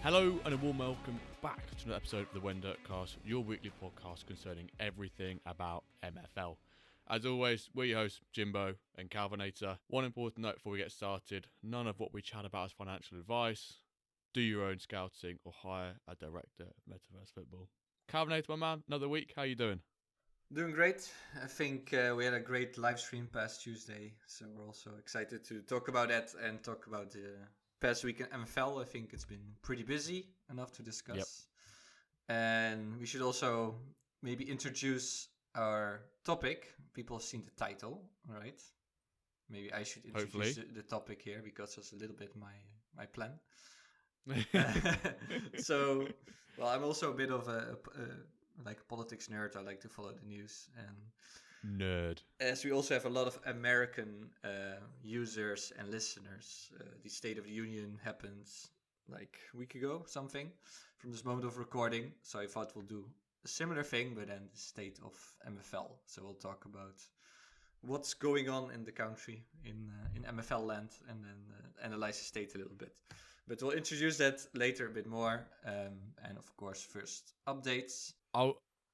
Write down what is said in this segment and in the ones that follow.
Hello and a warm welcome back to another episode of the WenDirks, your weekly podcast concerning everything about MFL. As always, we're your hosts, Jimbo and Calvinator. One important note before we get started, none of what we chat about is financial advice. Do your own scouting or hire a director of Metaverse Football. Calvinator, my man, another week, how you doing? Doing great. I think we had a great live stream past Tuesday, so we're also excited to talk about that and talk about the past week in MFL. I think it's been pretty busy, enough to discuss. Yep. And we should also maybe introduce our topic. People have seen the title, right? Maybe I should introduce the topic here because that's a little bit my plan. So, well, I'm also a bit of a politics nerd. I like to follow the news and nerd. As we also have a lot of American users and listeners. The State of the Union happened like a week ago, something, from this moment of recording. So I thought we'll do a similar thing, but then the state of MFL. So we'll talk about what's going on in the country in MFL land, and then analyze the state a little bit. But we'll introduce that later a bit more. And of course, first updates.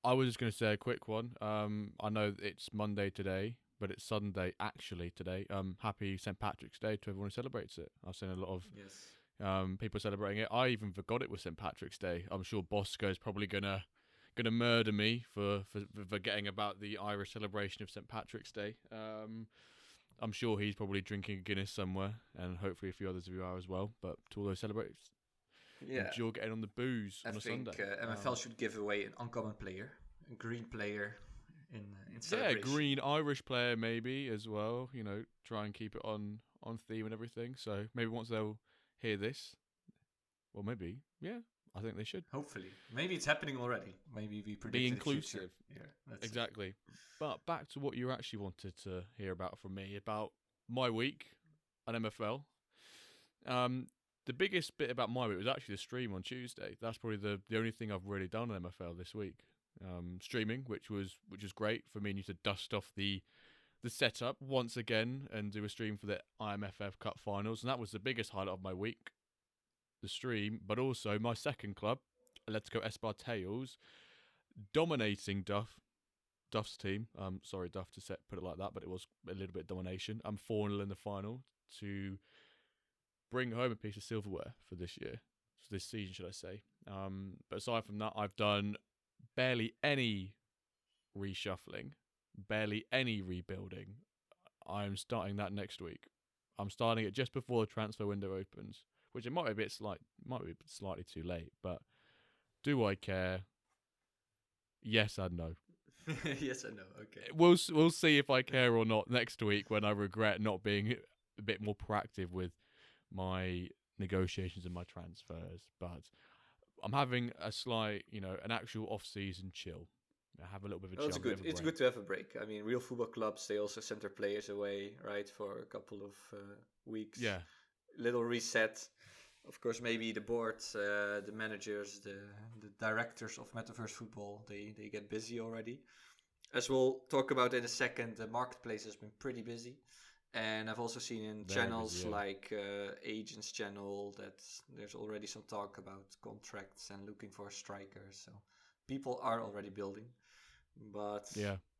I was just going to say a quick one. I know it's Monday today, but it's Sunday actually today. Happy St. Patrick's Day to everyone who celebrates it. I've seen a lot of people celebrating it. I even forgot it was St. Patrick's Day. I'm sure Bosco is probably gonna murder me for forgetting about the Irish celebration of St. Patrick's Day. I'm sure he's probably drinking a Guinness somewhere, and hopefully a few others of you are as well. But to all those celebrants, enjoy getting on the booze on a Sunday. I think MFL should give away an uncommon player, a green player in celebration. Yeah, green Irish player maybe as well. You know, try and keep it on theme and everything. So maybe once they'll hear this, well, maybe, yeah, I think they should. Hopefully. Maybe it's happening already. Maybe we predict be inclusive. Yeah, exactly. But back to what you actually wanted to hear about from me, about my week on MFL. The biggest bit about my week was actually the stream on Tuesday. That's probably the only thing I've really done on MFL this week. Streaming, which was great for me and you to dust off the setup once again and do a stream for the IMFF Cup finals. And that was the biggest highlight of my week, the stream, but also my second club, Let's Go Espartails, dominating Duff's team. Sorry, Duff, to put it like that, but it was a little bit of domination. I'm 4-0 in the final to bring home a piece of silverware for this season, should I say. But aside from that, I've done barely any reshuffling, barely any rebuilding. I'm starting that next week. I'm starting it just before the transfer window opens, which it might be slightly too late, but do I care? Yes and no. Yes and no, okay. We'll see if I care or not next week when I regret not being a bit more proactive with my negotiations and my transfers. But I'm having a slight, an actual off-season chill. I have a little bit of a chill. It's good. It's good to have a break. I mean, real football clubs, they also send their players away, right, for a couple of weeks. Yeah. Little reset. Of course, maybe the board, the managers, the directors of Metaverse Football, they get busy already. As we'll talk about in a second, the marketplace has been pretty busy. And I've also seen in channels like Agents Channel that there's already some talk about contracts and looking for a striker. So people are already building. But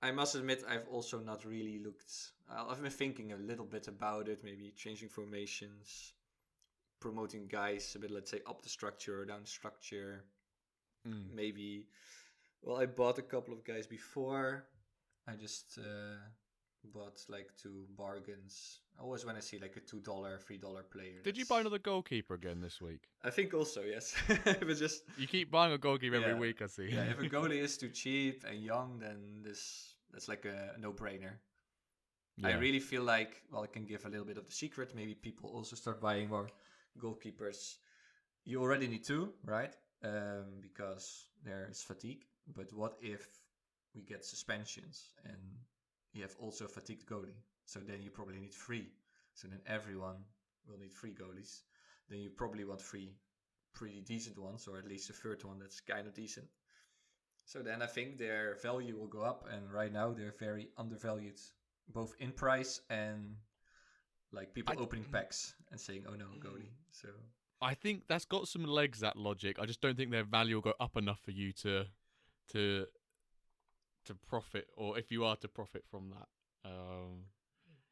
I must admit, I've also not really looked. I've been thinking a little bit about it, maybe changing formations, promoting guys a bit, let's say, up the structure or down the structure. Maybe, well, I bought a couple of guys before. I just bought like 2 bargains. Always when I see like a $2, $3 player. Did you buy another goalkeeper again this week? I think also, yes. It was just you keep buying a goalkeeper every week, I see. Yeah, if a goalie is too cheap and young, then that's like a no-brainer. Yeah. I really feel like, well, I can give a little bit of the secret. Maybe people also start buying more goalkeepers. You already need 2, right? Because there is fatigue. But what if we get suspensions and you have also a fatigued goalie? So then you probably need 3. So then everyone will need 3 goalies. Then you probably want 3 pretty decent ones, or at least a third one that's kind of decent. So then I think their value will go up. And right now they're very undervalued, both in price and like people opening packs and saying, "Oh no, goalie." So I think that's got some legs. That logic. I just don't think their value will go up enough for you to profit, or if you are to profit from that.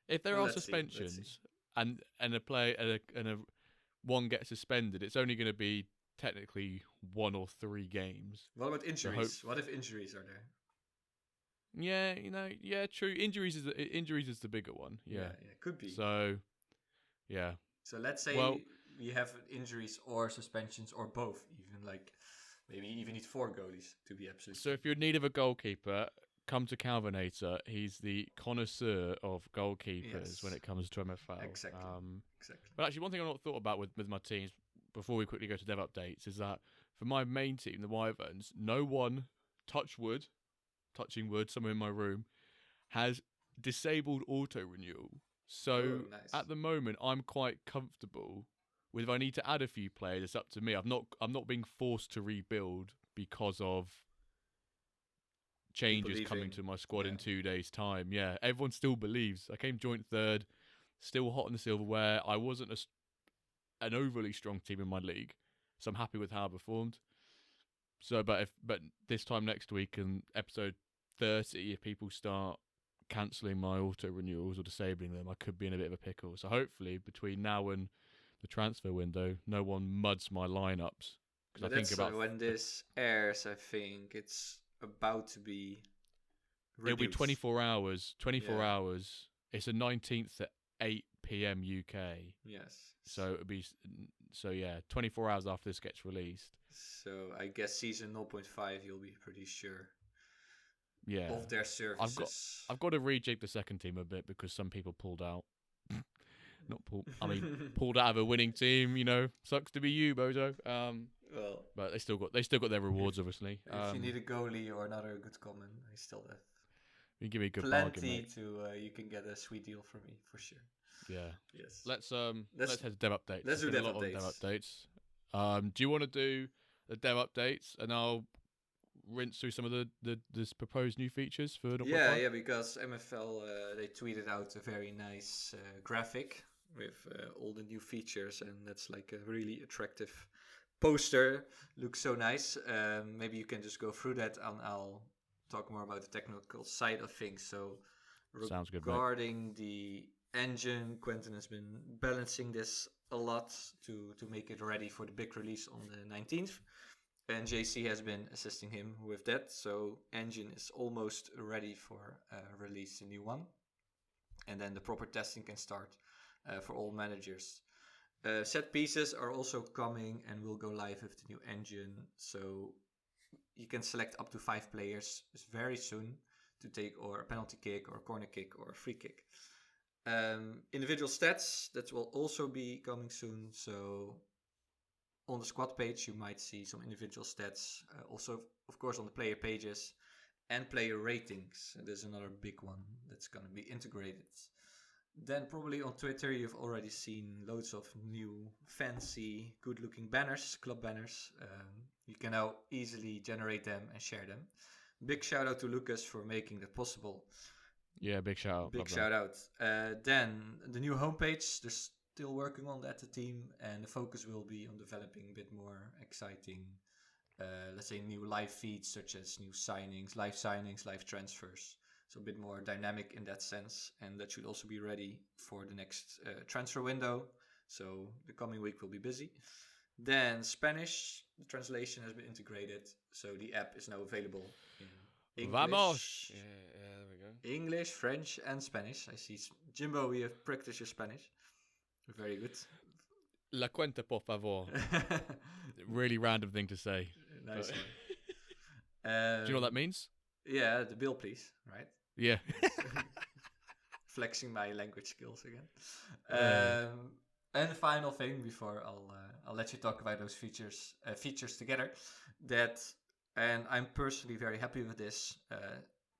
If there Well, are let's see. Let's see. suspensions and a play and a one gets suspended, it's only going to be technically 1 or 3 games. What about So hope. injuries? What if injuries are there? Yeah, yeah, true. Injuries is the bigger one. Yeah. Yeah, could be. So, yeah. So let's Well, say we have injuries or suspensions or both, even like maybe you even need 4 goalies to be absolutely. so if you're in need of a goalkeeper, come to Calvinator. He's the connoisseur of goalkeepers when it comes to MFL. Exactly. Exactly. But actually, one thing I've not thought about with my teams before we quickly go to dev updates is that for my main team, the Wyverns, no one, touching wood, somewhere in my room, has disabled auto renewal. So nice. at the moment, I'm quite comfortable with if I need to add a few players, it's up to me. I'm not being forced to rebuild because of changes coming to my squad in 2 days' time. Yeah, everyone still believes. I came joint third, still hot in the silverware. I wasn't an overly strong team in my league, so I'm happy with how I performed. So, but this time next week and episode 30, if people start cancelling my auto renewals or disabling them, I could be in a bit of a pickle. So hopefully between now and the transfer window, no one muds my lineups. Because I think about when this airs, I think it's about to be reduced. It'll be 24 hours. 24 hours. It's the 19th at 8 p.m. UK. Yes. So it'll be 24 hours after this gets released. So I guess season 0.5 you'll be pretty sure. Yeah. Of their services. I've got to rejig the second team a bit because some people pulled out. Pulled out of a winning team. Sucks to be you, Bozo. Well, but they still got their rewards, obviously. If you need a goalie or another good common, I still have. You give me a good plenty bargain, mate. you can get a sweet deal from me for sure. Yeah. Yes. Let's head to dev updates. Let's do dev updates. Do you want to do the dev updates and I'll rinse through some of the proposed new features for 0.5? Yeah, because MFL they tweeted out a very nice graphic with all the new features, and that's like a really attractive poster. Looks so nice. Maybe you can just go through that, and I'll talk more about the technical side of things. So sounds good, regarding the engine, Quentin has been balancing this a lot to make it ready for the big release on the 19th. And JC has been assisting him with that. So engine is almost ready for release, a new one. And then the proper testing can start for all managers. Set pieces are also coming and will go live with the new engine. So you can select up to 5 players very soon to take or a penalty kick or a corner kick or a free kick. Individual stats, that will also be coming soon. So on the squad page, you might see some individual stats. Also, of course, on the player pages and player ratings. There's another big one that's going to be integrated. Then probably on Twitter, you've already seen loads of new, fancy, good-looking banners, club banners. You can now easily generate them and share them. Big shout out to Lucas for making that possible. Yeah, big shout out. Big shout out. Then the new homepage. There's still working on that, the team, and the focus will be on developing a bit more exciting, let's say new live feeds such as new signings, live transfers. So a bit more dynamic in that sense, and that should also be ready for the next transfer window. So the coming week will be busy. Then Spanish, the translation has been integrated, so the app is now available in English. Vamos! Yeah, there we go. English, French, and Spanish. I see, Jimbo, we have practiced your Spanish. Very good. La cuenta, por favor. Really random thing to say. Nice one. Do you know what that means? Yeah, the bill, please. Right? Yeah. Flexing my language skills again. And the final thing before I'll let you talk about those features together. And I'm personally very happy with this.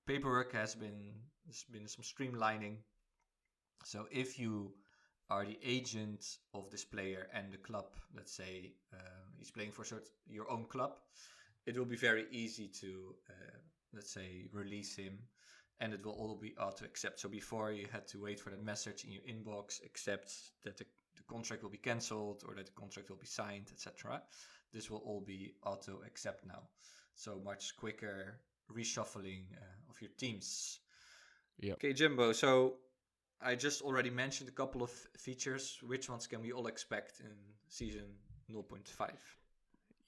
Paperwork there's been some streamlining. So if you are the agent of this player and the club, let's say he's playing for your own club, it will be very easy to, let's say, release him, and it will all be auto accept. So before you had to wait for that message in your inbox, accept that the contract will be cancelled or that the contract will be signed, etc. This will all be auto accept now. So much quicker reshuffling of your teams. Yep. Okay, Jimbo. So I just already mentioned a couple of features. Which ones can we all expect in season 0.5?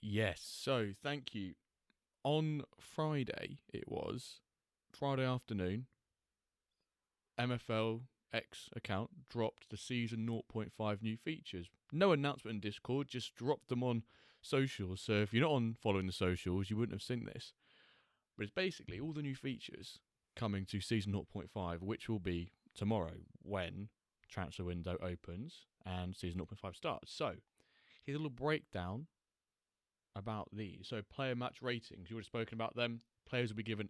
Yes. So thank you. On Friday, it was Friday afternoon. MFL X account dropped the season 0.5 new features. No announcement in Discord, just dropped them on socials. So if you're not on following the socials, you wouldn't have seen this. But it's basically all the new features coming to season 0.5, which will be tomorrow when transfer window opens and season 0.5 starts. So here's a little breakdown about these. So player match ratings, you already spoken about them. Players will be given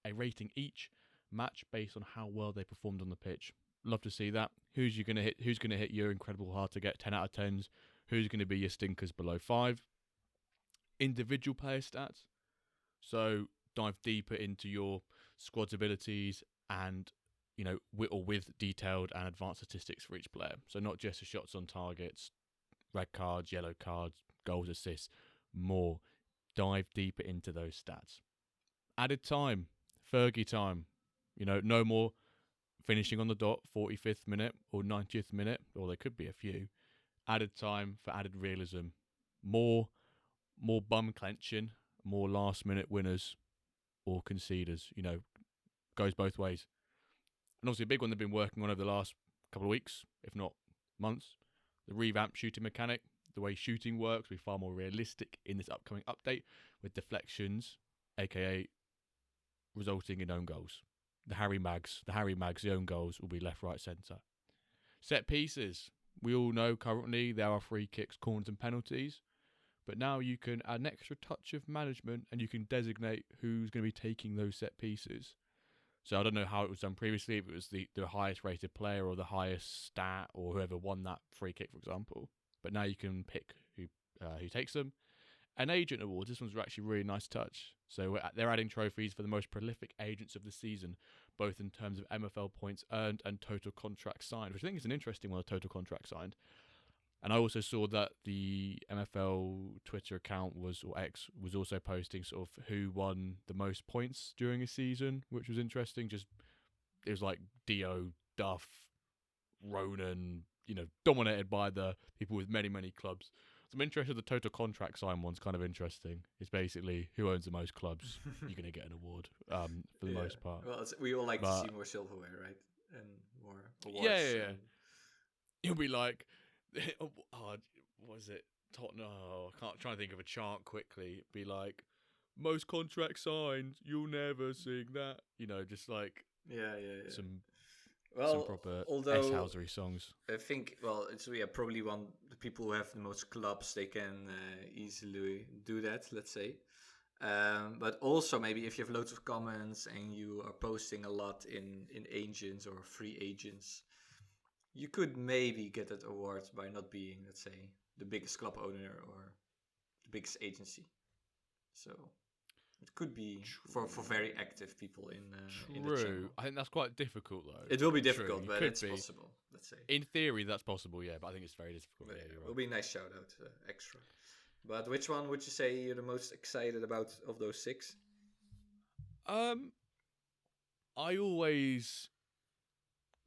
a rating each match based on how well they performed on the pitch. Love to see that. Who's going to hit your incredible hard to get 10 out of 10s? Who's going to be your stinkers below 5? Individual player stats. So dive deeper into your squad's abilities and, with detailed and advanced statistics for each player. So not just the shots on targets, red cards, yellow cards, goals, assists, more. Dive deeper into those stats. Added time, Fergie time. No more finishing on the dot, 45th minute or 90th minute, or there could be a few. Added time for added realism. More bum clenching, more last minute winners or conceders. Goes both ways. And obviously a big one they've been working on over the last couple of weeks, if not months, the revamped shooting mechanic. The way shooting works will be far more realistic in this upcoming update with deflections, aka resulting in own goals. The Harry Mags, the own goals will be left, right, centre. Set pieces. We all know currently there are free kicks, corners and penalties. But now you can add an extra touch of management and you can designate who's going to be taking those set pieces. So I don't know how it was done previously, if it was the highest rated player or the highest stat or whoever won that free kick, for example. But now you can pick who takes them. And agent awards, this one's actually a really nice touch. So they're adding trophies for the most prolific agents of the season, both in terms of MFL points earned and total contract signed, which I think is an interesting one, a total contract signed. And I also saw that the MFL Twitter account or X was also posting sort of who won the most points during a season, which was interesting. It was like Dio, Duff, Ronan, dominated by the people with many, many clubs. So I'm interested. The total contract sign one's kind of interesting. It's basically who owns the most clubs. You're going to get an award for the most part. Well, we all like to see more silverware, right? And more awards. Yeah. You'll be like, what was it? Tottenham. Oh, I can't try to think of a chant quickly. It'd be like, most contract signed. You'll never sing that. Just like some proper S-Housery songs. I think, it's probably the people who have the most clubs, they can easily do that, let's say. But also maybe if you have loads of comments and you are posting a lot in agents or free agents, you could maybe get that award by not being, let's say, the biggest club owner or the biggest agency. So it could be for very active people in the channel. I think that's quite difficult, though. It will be difficult, but it's possible, let's say. In theory, that's possible, yeah, but I think it's very difficult. Yeah, it will be a nice shout-out, extra. But which one would you say you're the most excited about of those 6? I always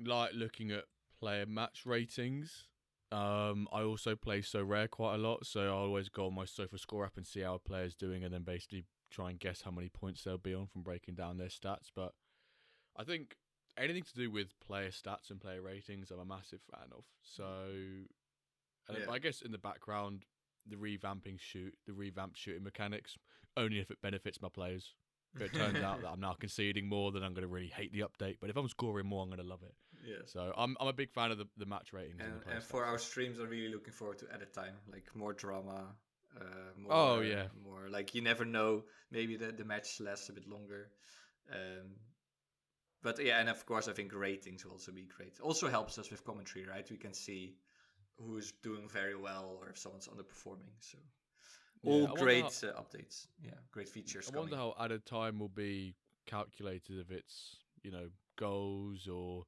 like looking at player match ratings. I also play So Rare quite a lot, so I always go on my SofaScore app and see how a player's doing and then basically try and guess how many points they'll be on from breaking down their stats. But I think anything to do with player stats and player ratings I'm a massive fan of. So I guess in the background, the revamped shooting mechanics, only if it benefits my players. If it turns out that I'm now conceding more, then I'm going to really hate the update. But if I'm scoring more, I'm going to love it. Yeah. So I'm a big fan of the match ratings. And for our streams, I'm really looking forward to edit time, like more drama. More like you never know. Maybe the match lasts a bit longer. But yeah, and of course, I think ratings will also be great. Also helps us with commentary, right? We can see who's doing very well or if someone's underperforming. So all great updates. Yeah, great features. I wonder how added time will be calculated, if it's goals or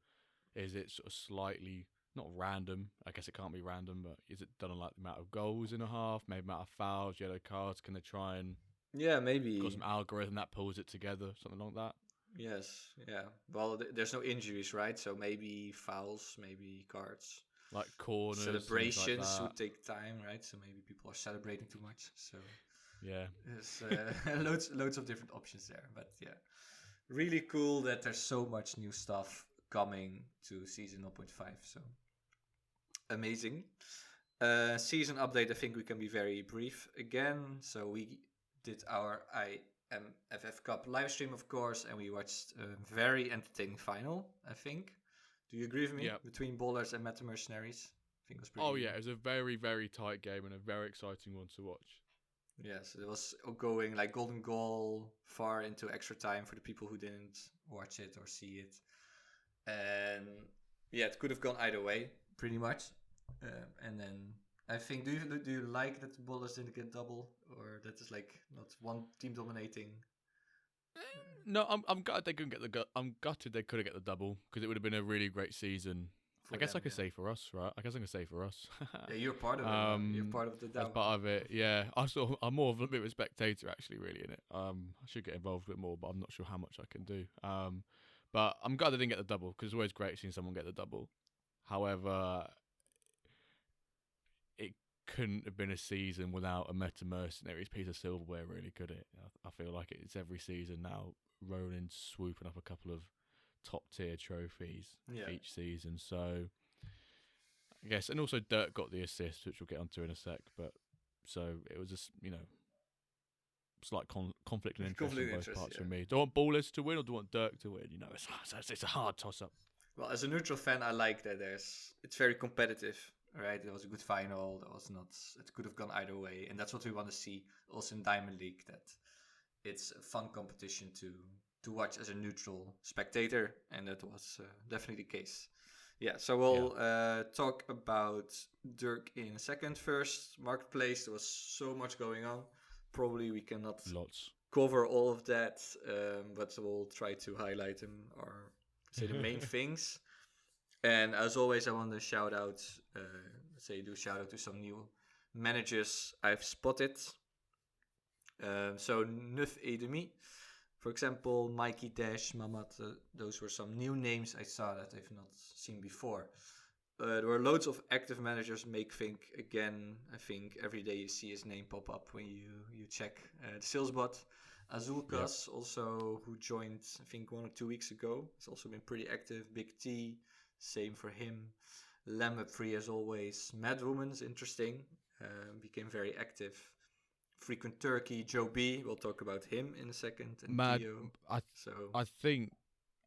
is it sort of slightly not random. I guess it can't be random, but is it done on like the amount of goals in a half, maybe amount of fouls, yellow cards? Can they try and Yeah, got maybe. some algorithm that pulls it together, something like that? Yes, yeah. Well, there's no injuries, right? So maybe fouls, maybe cards. Like corners, things like Celebrations that. would take time, right? So maybe people are celebrating too much. So Yeah, there's loads of different options there. But yeah, really cool that there's so much new stuff coming to season 0.5. So amazing. Season update, I think we can be very brief again. So we did our IMFF Cup live stream, of course, and we watched a very entertaining final, I think. Do you agree with me? yeah. Between Ballers and Meta Mercenaries? I think it was Oh pretty. yeah, it was a very very tight game and a very exciting one to watch. Yes, it was going like golden goal far into extra time for the people who didn't watch it or see it. And yeah, it could have gone either way, pretty much. And then I think, do you like that the Ballers didn't get double, or that is like not one team dominating? No, I'm gutted they couldn't get I'm gutted they couldn't get the double because it would have been a really great season. I For guess them, I could yeah. say for us, right? I guess I can say for us. Yeah, you're part of it, man. You're part of the As DAO. part of it, yeah. I'm more of a bit of a spectator actually, really in it. I should get involved a bit more, but I'm not sure how much I can do. But I'm glad they didn't get the double because it's always great seeing someone get the double. However, it couldn't have been a season without a Meta Mercenaries piece of silverware, really, could it? I feel like it's every season now. Ronin swooping up a couple of top tier trophies Yeah. each season. So I guess, and also Dirk got the assist, which we'll get onto in a sec. But so it was just slight conflict and interest on Conflict of both interest, parts yeah. for me. Do I want Ballers to win or do I want Dirk to win? It's a hard toss up. Well, as a neutral fan, I like that it's very competitive, right? It was a good final. That was not. It could have gone either way, and that's what we want to see also in Diamond League. That it's a fun competition to watch as a neutral spectator, and that was definitely the case. Yeah, so we'll talk about Dirk in a second. First, Marketplace. There was so much going on. Probably we cannot Lots. cover all of that, but we'll try to highlight them or say the main things. And as always, I want to shout out, shout out to some new managers I've spotted. So Neuf et Demi, for example, Mikey Dash, Mamat, those were some new names I saw that I've not seen before. There were loads of active managers. Make think again. I think every day you see his name pop up when you check the sales bot. Azulkas also, who joined I think 1 or 2 weeks ago. He's also been pretty active. Big T, same for him. Lamb free as always. Mad Woman's interesting. Became very active. Frequent Turkey, Joe B. We'll talk about him in a second. And Mad. Dio. I So I think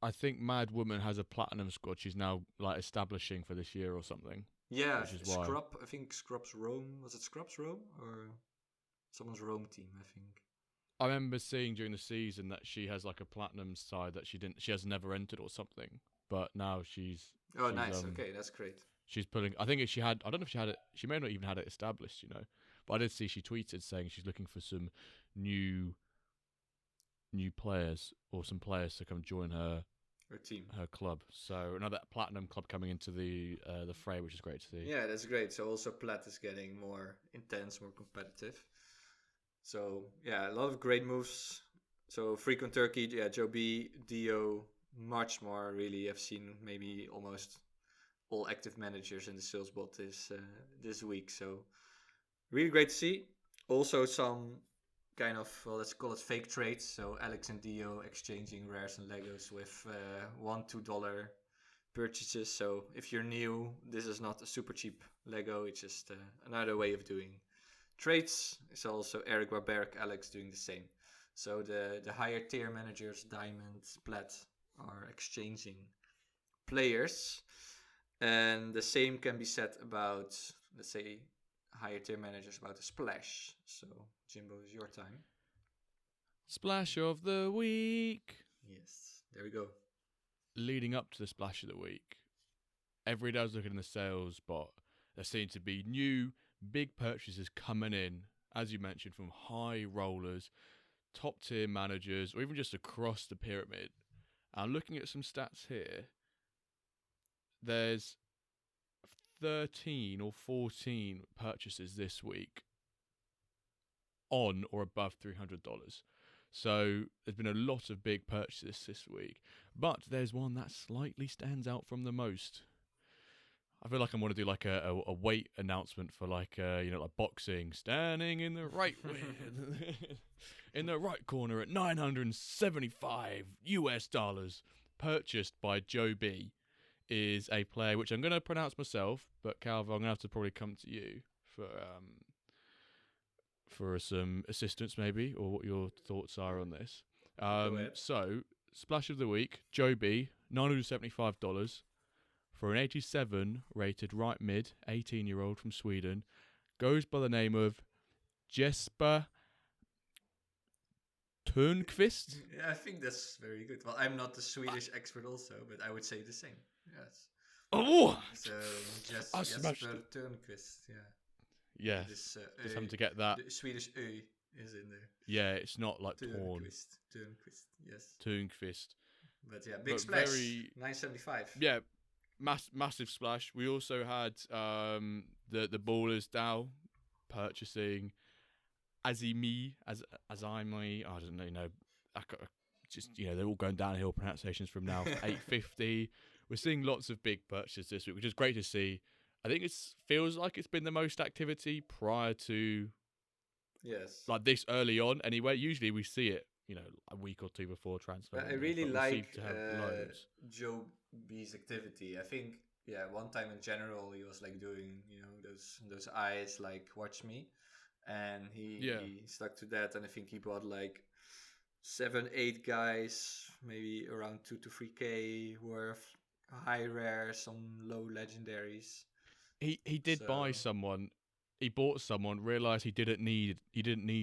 I think Mad Woman has a platinum squad. She's now like establishing for this year or something. yeah, Which is why. Scrub. I think Scrub's Rome. Was it Scrub's Rome or someone's Rome team? I think. I remember seeing during the season that she has like a platinum side that she has never entered or something. But now Oh, nice. Okay, that's great. she's pulling. I think she had. I don't know if she had it. She may not even had it established. But I did see she tweeted saying she's looking for some new players or some players to come join her Team. her club. So another platinum club coming into the fray, which is great to see. Yeah, that's great. So also Plat is getting more intense, more competitive. So yeah, a lot of great moves. So Frequent Turkey, yeah, Joe B, Dio, much more really. I've seen maybe almost all active managers in the sales bot this week. So really great to see. Also some kind of, well, let's call it fake trades. So Alex and Dio exchanging rares and Legos with $1-2 purchases. So if you're new, this is not a super cheap Lego. It's just another way of doing trades. It's also Eric Barbaric, Alex doing the same. So the higher tier managers, Diamond, Plat, are exchanging players. And the same can be said about, let's say, higher tier managers about the Splash. So, Jimbo, is your time. Splash of the week. Yes, there we go. Leading up to the splash of the week, every day I was looking in the sales bot, there seemed to be new big purchases coming in, as you mentioned, from high rollers, top tier managers, or even just across the pyramid. And looking at some stats here, there's 13 or 14 purchases this week on or above $300. So there's been a lot of big purchases this week, but there's one that slightly stands out from the most. I feel like I want to do like a weight announcement for like like boxing, standing in the right way, in the right corner at $975, purchased by Joe B, is a player which I'm going to pronounce myself, but Calvo, I'm going to have to probably come to you for some assistance maybe, or what your thoughts are on this. Go ahead. So, splash of the week, Joe B, $975 for an 87 rated right mid, 18-year-old from Sweden, goes by the name of Jesper Turnqvist. Yeah, I think that's very good. Well, I'm not the Swedish expert also, but I would say the same. Yes. Oh! So I Jesper smashed it. Turnqvist, yeah. Yeah, This, just having to get that. The Swedish Ö is in there. Yeah, it's not like torn. Turnqvist, yes. Turnqvist. But yeah, big But splash. very- 975. Yeah, massive splash. We also had the ballers Dow purchasing Azimi. I don't know. Just they're all going downhill pronunciations from now. 850. We're seeing lots of big purchases this week, which is great to see. I think it feels like it's been the most activity prior to Yes. like this early on. Anyway, usually we see it, a week or two before transfer. But I really but we seem like to have loads. Joe B's activity. I think one time in general he was like doing those eyes like watch me, and he stuck to that. And I think he bought like 7-8 guys, maybe around 2 to 3K worth, high rare, some low legendaries. He did buy someone. He bought someone, realized he didn't need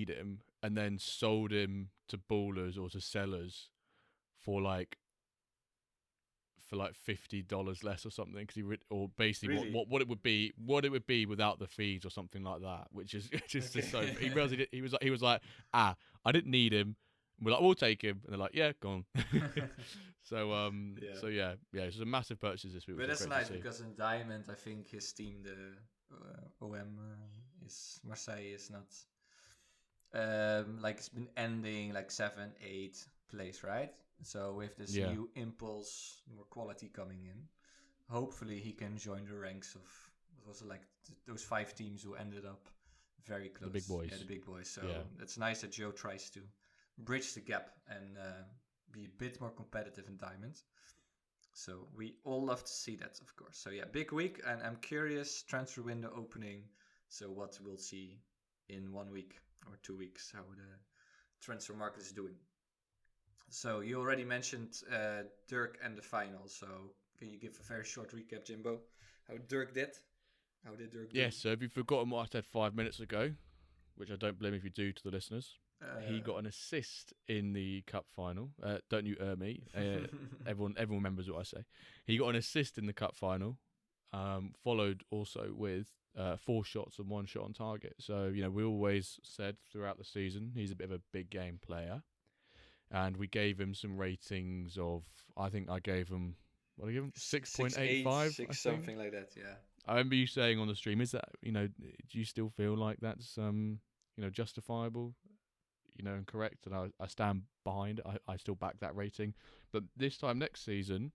him, and then sold him to ballers or to sellers for like $50 less or something, because or basically Really? what it would be without the fees or something like that, which is just Okay. so he realized he was like I didn't need him. We're like, we'll take him, and they're like, yeah, go on. So it's a massive purchase this week. But that's great nice to see. because in Diamond, I think his team, the OM, is Marseille, is not like it's been ending like 7-8 place, right? So with this new impulse, more quality coming in, hopefully he can join the ranks of what was it, like those 5 teams who ended up very close. The big boys. Yeah, the big boys. So it's nice that Joe tries to bridge the gap and be a bit more competitive in Diamond. So we all love to see that, of course. So yeah, big week, and I'm curious, transfer window opening. So what we'll see in 1 week or 2 weeks, how the transfer market is doing. So you already mentioned Dirk and the final. So can you give a very short recap, Jimbo? How Dirk did? How did Dirk do? Yes, so if you've forgotten what I said 5 minutes ago, which I don't blame if you do to the listeners, he got an assist in the cup final. Don't you me. Everyone remembers what I say. He got an assist in the cup final, followed also with 4 shots and 1 shot on target. So, we always said throughout the season he's a bit of a big game player. And we gave him some ratings of, I think I gave him, 6.85? Something like that, yeah. I remember you saying on the stream, is that, do you still feel like that's, justifiable, and correct? And I stand behind it. I still back that rating. But this time next season,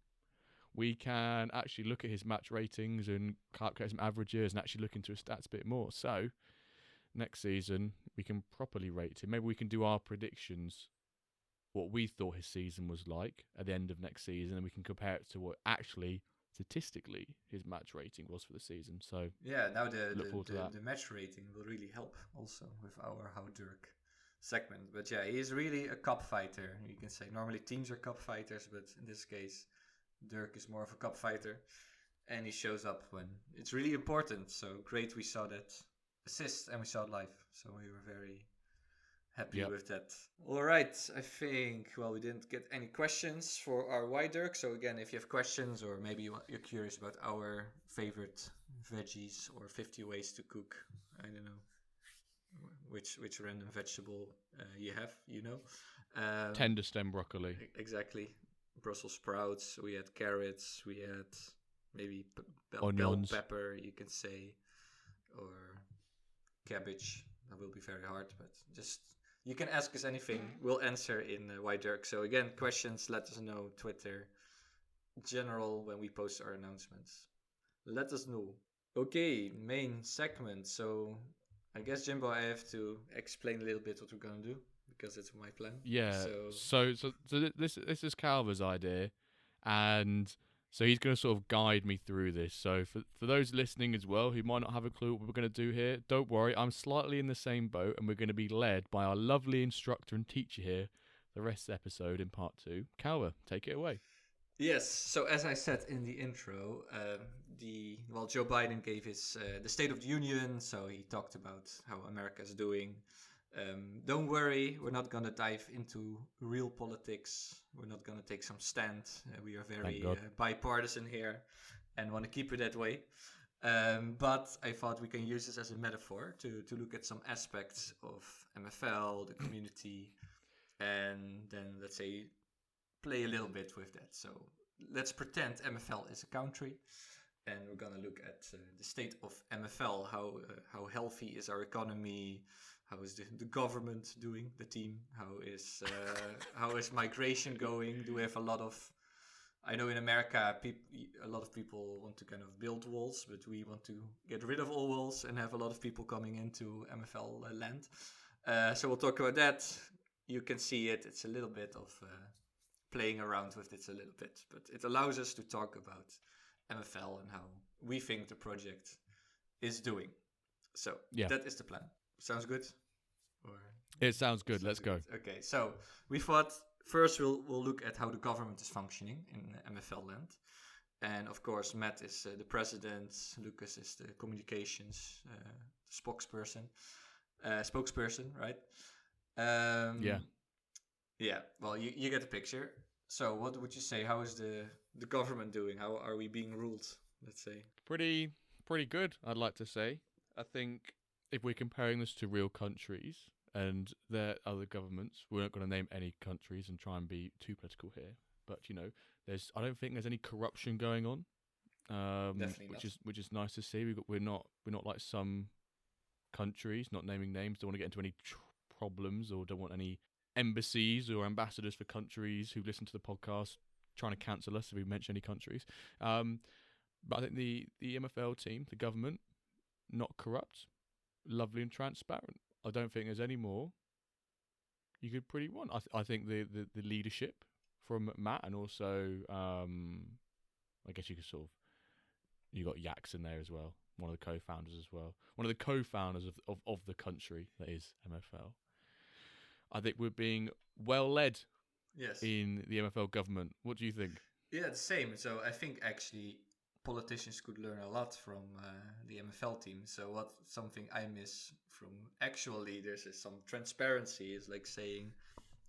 we can actually look at his match ratings and calculate some averages and actually look into his stats a bit more. So next season, we can properly rate him. Maybe we can do our predictions, what we thought his season was like at the end of next season, and we can compare it to what actually statistically his match rating was for the season. So yeah, now the match rating will really help also with our How Dirk segment. But yeah, he is really a cup fighter, you can say. Normally teams are cup fighters, but in this case Dirk is more of a cup fighter, and he shows up when it's really important. So great, we saw that assist and we saw it live, so we were very happy with that. All right, I think, we didn't get any questions for our WenDirks. So again, if you have questions, or maybe you're curious about our favorite veggies or 50 ways to cook, I don't know which random vegetable you have, tender stem broccoli. Exactly. Brussels sprouts, we had carrots, we had maybe bell Onions. pepper, you can say, or cabbage. That will be very hard, but just you can ask us anything. We'll answer in WenDirks. So again, questions, let us know. Twitter, general when we post our announcements. Let us know. Okay, main segment. So I guess Jimbo, I have to explain a little bit what we're gonna do because it's my plan. Yeah. So This is Calver's idea, and so he's going to sort of guide me through this. So for those listening as well who might not have a clue what we're going to do here, don't worry. I'm slightly in the same boat, and we're going to be led by our lovely instructor and teacher here. The rest of the episode in part 2. Calver, take it away. yes, so as I said in the intro, Joe Biden gave his the State of the Union, so he talked about how America is doing. Don't worry, we're not gonna dive into real politics. We're not gonna take some stand. We are very bipartisan here, and want to keep it that way. But I thought we can use this as a metaphor to look at some aspects of MFL, the community, and then let's say play a little bit with that. So let's pretend MFL is a country, and we're gonna look at the state of MFL. How healthy is our economy? How is the government doing? The team? How is migration going? Do we have a lot of? I know in America, a lot of people want to kind of build walls, but we want to get rid of all walls and have a lot of people coming into MFL land. So we'll talk about that. You can see it. It's a little bit of playing around with it a little bit, but it allows us to talk about MFL and how we think the project is doing. So that is the plan. Sounds good? Or it sounds good. Let's go. Okay, so we thought first we'll look at how the government is functioning in MFL land. And of course, Matt is the president, Lucas is the communications spokesperson, right? Yeah, well, you get the picture. So what would you say? How is the government doing? How are we being ruled, let's say? Pretty good, I'd like to say. I think if we're comparing this to real countries and their other governments, we're not going to name any countries and try and be too political here. But, I don't think there's any corruption going on, which is nice to see. We're not like some countries, not naming names, don't want to get into any problems or don't want any embassies or ambassadors for countries who listen to the podcast trying to cancel us if we mention any countries. But I think the MFL team, the government, not corrupt, lovely and transparent. I don't think there's any more you could pretty want. I think the leadership from Matt and also I guess you could you got Yaks in there as well, one of the co-founders as well, one of the co-founders of the country that is MFL. I think we're being well led in the MFL government. What do you think? Yeah, the same. So I think actually politicians could learn a lot from the MFL team. So something I miss from actual leaders is some transparency. Is like saying,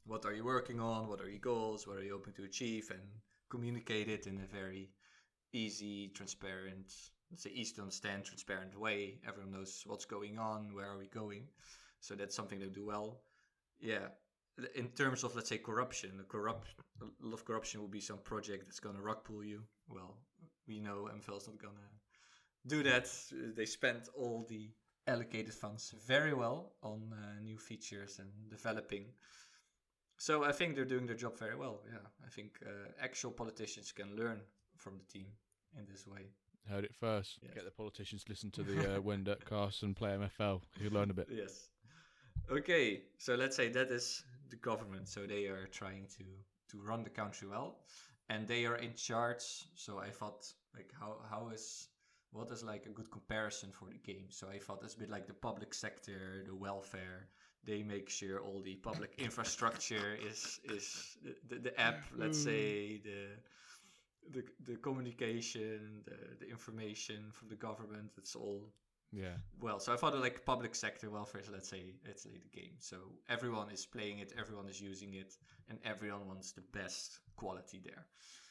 what are you working on? What are your goals? What are you hoping to achieve? And communicate it in a very easy, transparent, let's say easy to understand, transparent way. Everyone knows what's going on. Where are we going? So that's something they do well. Yeah. In terms of, let's say, corruption, a lot of corruption will be some project that's going to rug pull you. Well, we know MFL is not going to do that. They spent all the allocated funds very well on new features and developing. So I think they're doing their job very well. Yeah, I think actual politicians can learn from the team in this way. Heard it first. Yes. Get the politicians to listen to the WenDirks cast and play MFL. You'll learn a bit. Yes. Okay, so let's say that is the government. So they are trying to run the country well, and they are in charge. So I thought, like, what is like a good comparison for the game? So I thought it's a bit like the public sector, the welfare. They make sure all the public infrastructure is the app. Let's say the communication, the information from the government. It's all. Yeah. Well, so I thought like public sector welfare is, let's say the game. So everyone is playing it, everyone is using it, and everyone wants the best quality there.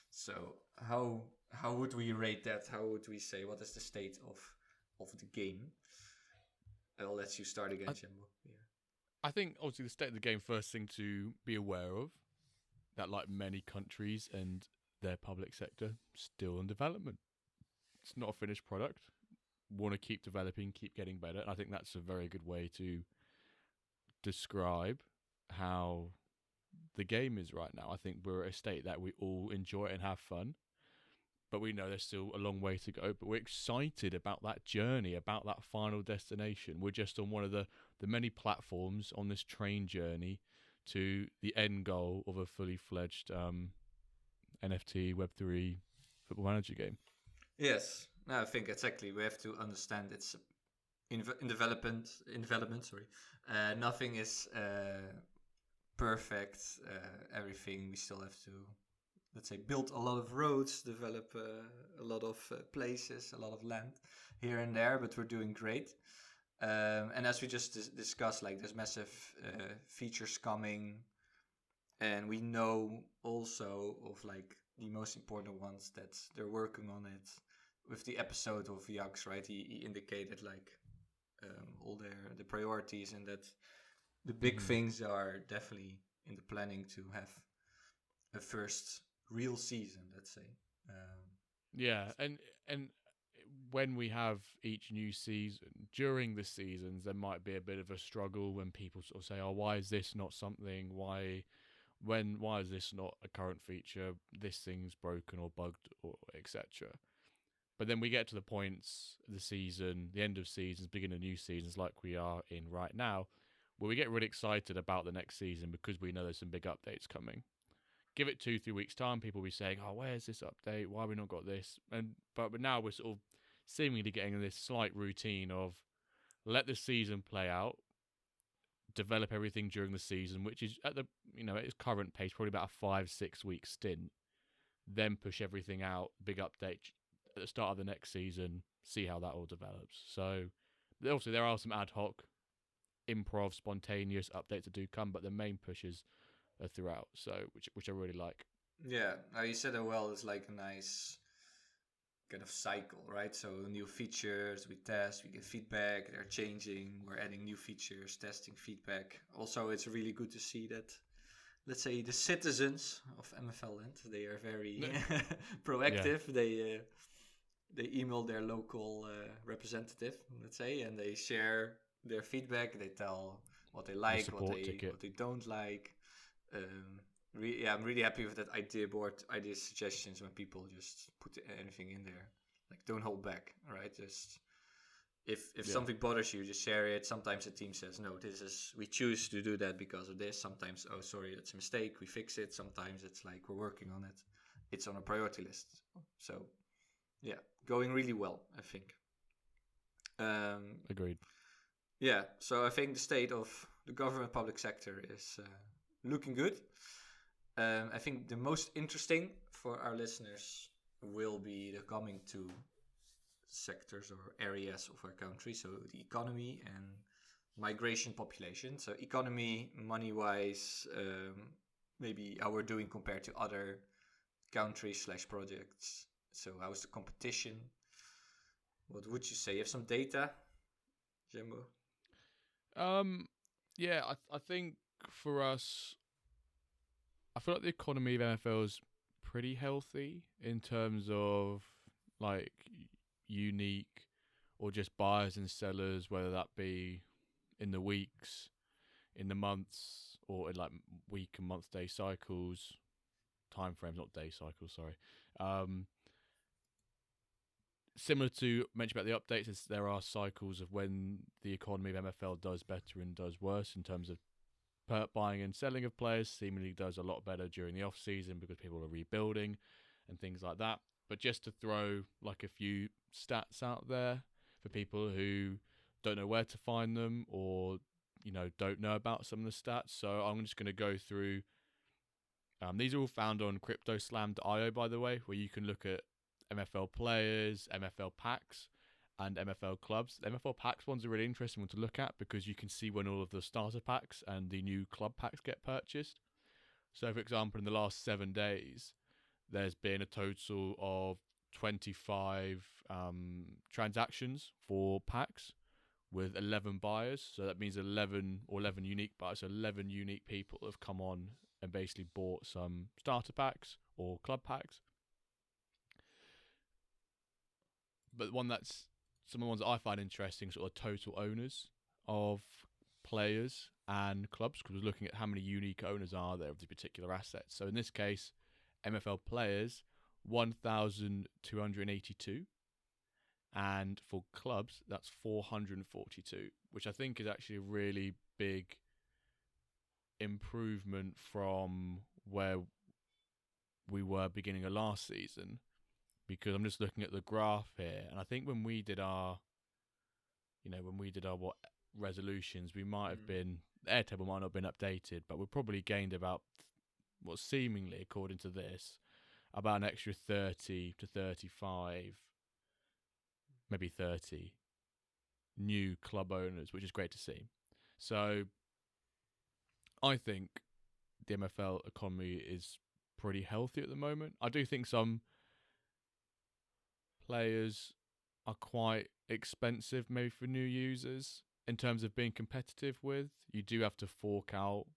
So how would we rate that? How would we say what is the state of the game? I'll let you start again, Jimbo. Yeah. I think obviously the state of the game, first thing to be aware of, that like many countries and their public sector, still in development. It's not a finished product. Want to keep developing, keep getting better. And I think that's a very good way to describe how the game is right now. I think we're at a state that we all enjoy it and have fun, but we know there's still a long way to go. But we're excited about that journey, about that final destination. We're just on one of the many platforms on this train journey to the end goal of a fully fledged NFT Web3 Football Manager game. Yes, no, I think exactly. We have to understand it's in development. In development, sorry. Nothing is perfect. Everything we still have to, let's say, build a lot of roads, develop a lot of places, a lot of land here and there. But we're doing great. And as we just discussed, like there's massive features coming, and we know also of like the most important ones that they're working on it. With the episode of Jax, right? He indicated like all the priorities, and that the big things are definitely in the planning to have a first real season, let's say. Yeah, and when we have each new season, during the seasons, there might be a bit of a struggle when people sort of say, "Oh, why is this not something? Why is this not a current feature? This thing's broken or bugged or etc." But then we get to the points of the season, the end of seasons, beginning of new seasons, like we are in right now, where we get really excited about the next season because we know there's some big updates coming. Give it 2-3 weeks time, people will be saying, "Oh, where's this update? Why have we not got this?" But now we're sort of seemingly getting in this slight routine of let the season play out, develop everything during the season, which is at its current pace probably about a 5-6 week stint, then push everything out, big update at the start of the next season, see how that all develops. So obviously there are some ad hoc, improv, spontaneous updates that do come, but the main pushes are throughout. So which I really like. Yeah, you said it well. It's like a nice kind of cycle, right? So new features, we test, we get feedback, they're changing, we're adding new features, testing feedback. Also, it's really good to see that, let's say, the citizens of MFL Land, they are very proactive. Yeah. They email their local representative, let's say, and they share their feedback. They tell what they like, what they don't like. I'm really happy with that idea board, idea suggestions when people just put anything in there. Like, don't hold back, right? Just if something bothers you, just share it. Sometimes the team says, no, we choose to do that because of this. Sometimes, oh, sorry, that's a mistake, we fix it. Sometimes it's like, we're working on it. It's on a priority list. So, yeah, going really well, I think. Agreed. Yeah, so I think the state of the government public sector is looking good. I think the most interesting for our listeners will be the coming two sectors or areas of our country. So the economy and migration population. So economy, money-wise, maybe how we're doing compared to other countries / projects. So how's the competition? What would you say? You have some data, Jimbo? Yeah, I think for us, I feel like the economy of NFL is pretty healthy in terms of like unique or just buyers and sellers, whether that be in the weeks, in the months, or in like week and month day cycles, time frames, not day cycles, sorry. Similar to mention about the updates, there are cycles of when the economy of MFL does better and does worse in terms of buying and selling of players. Seemingly does a lot better during the off season because people are rebuilding and things like that. But just to throw like a few stats out there for people who don't know where to find them or don't know about some of the stats, so I'm just going to go through. These are all found on CryptoSlam.io, by the way, where you can look at MFL players, MFL packs, and MFL clubs. The MFL packs one's a really interesting one to look at because you can see when all of the starter packs and the new club packs get purchased. So, for example, in the last 7 days, there's been a total of 25 transactions for packs with 11 buyers. So that means 11 unique buyers. So 11 unique people have come on and basically bought some starter packs or club packs. but one that's some of the ones that I find interesting, sort of total owners of players and clubs, because we're looking at how many unique owners are there of the particular assets. So in this case, MFL players, 1,282. And for clubs, that's 442, which I think is actually a really big improvement from where we were beginning of last season. Because I'm just looking at the graph here, and I think when we did our what resolutions, we might have been the Airtable might not have been updated, but we probably gained about what seemingly, according to this, about an extra 30 to 35, maybe 30 new club owners, which is great to see. So I think the MFL economy is pretty healthy at the moment. I do think some players are quite expensive maybe for new users in terms of being competitive with. You do have to fork out,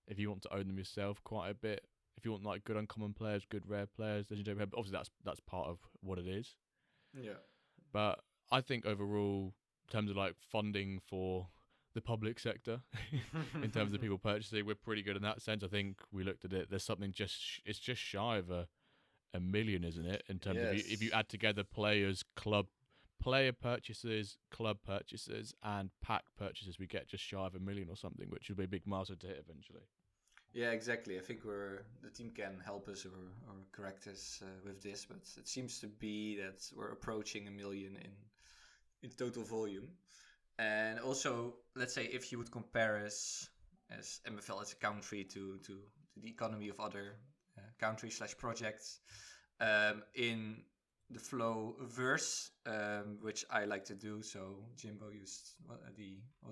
if you want to own them yourself, quite a bit. If you want like good uncommon players, good rare players, legendary, obviously that's part of what it is. Yeah. But I think overall, in terms of like funding for the public sector, in terms of people purchasing, we're pretty good in that sense. I think we looked at it. There's something it's just shy of a million, isn't it? In terms of if you add together players, player purchases, club purchases, and pack purchases, we get just shy of a million or something, which will be a big milestone to hit eventually. Yeah, exactly. I think the team can help us or correct us with this, but it seems to be that we're approaching a million in total volume. And also, let's say if you would compare us as MFL as a country to the economy of other countries / projects, in the flow verse, which I like to do. So Jimbo used what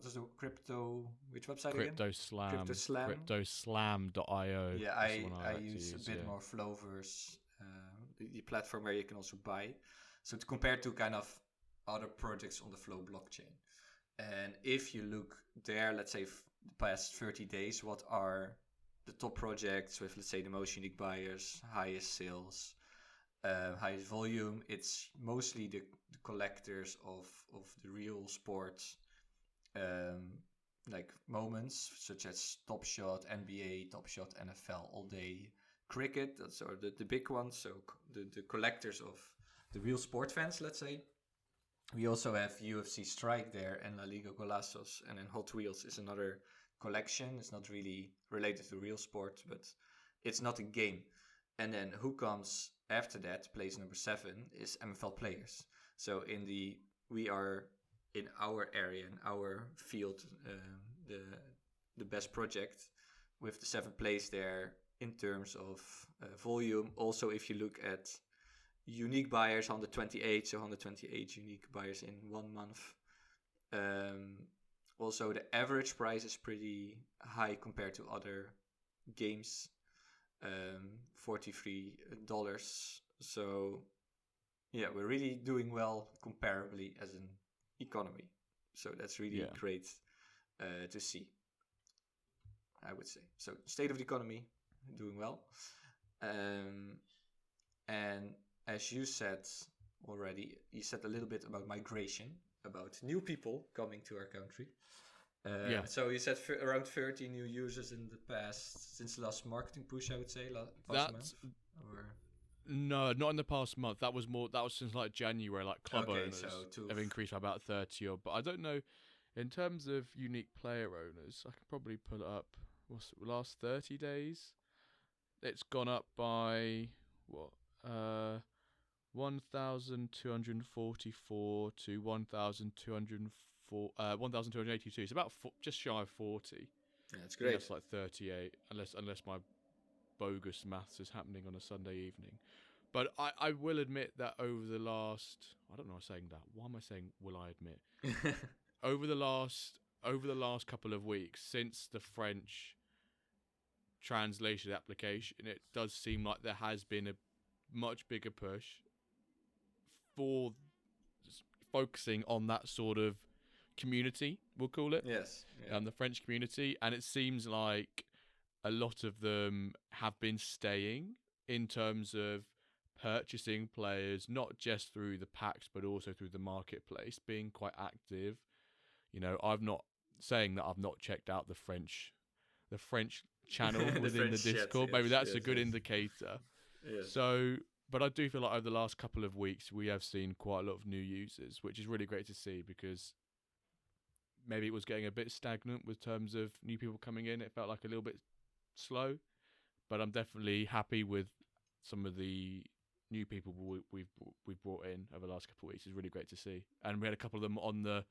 is the crypto? Which website again? CryptoSlam. CryptoSlam.io. Yeah, I use a bit yeah. more Flowverse, the platform where you can also buy. So to compare to kind of other projects on the Flow blockchain. And if you look there, let's say the past 30 days, what are the top projects with, let's say, the most unique buyers, highest sales, highest volume? It's mostly the collectors of the real sports, like moments such as Top Shot, NBA, Top Shot, NFL, all day cricket. That's the big ones. So the collectors of the real sport fans, let's say. We also have UFC Strike there and La Liga Golazos, and then Hot Wheels is another collection. It's not really related to real sport, but it's not a game. And then who comes after that, place number 7, is MFL players. So we are in our area, in our field, the best project with the 7th place there in terms of volume. Also, if you look at unique buyers, 128, so 128 unique buyers in 1 month. Also, the average price is pretty high compared to other games, $43. So, yeah, we're really doing well comparably as an economy. So that's really great to see, I would say. So, state of the economy, doing well. And as you said already, you said a little bit about migration, about new people coming to our country. So you said around 30 new users in the past, since the last marketing push, I would say, past month? Or? No, not in the past month. That was since like January, like club owners have increased by about 30 odd. But I don't know, in terms of unique player owners, I could probably pull it up. What's the last 30 days? It's gone up by, what, 1,244 to 1,282. It's about just shy of 40. Yeah, that's great. That's like 38, unless my bogus maths is happening on a Sunday evening. But I will admit that over the last, I don't know why I'm saying that. Why am I saying will I admit? over the last couple of weeks, since the French translation application, it does seem like there has been a much bigger push for focusing on that sort of community, we'll call it. Yes. Yeah. The French community. And it seems like a lot of them have been staying in terms of purchasing players, not just through the packs, but also through the marketplace, being quite active. I've not saying that I've not checked out the French channel The within the French chat, Discord. Maybe yes, that's a yes, good yes, indicator. yes. So, but I do feel like over the last couple of weeks, we have seen quite a lot of new users, which is really great to see because maybe it was getting a bit stagnant with terms of new people coming in. It felt like a little bit slow, but I'm definitely happy with some of the new people we've brought in over the last couple of weeks. It's really great to see, and we had a couple of them on the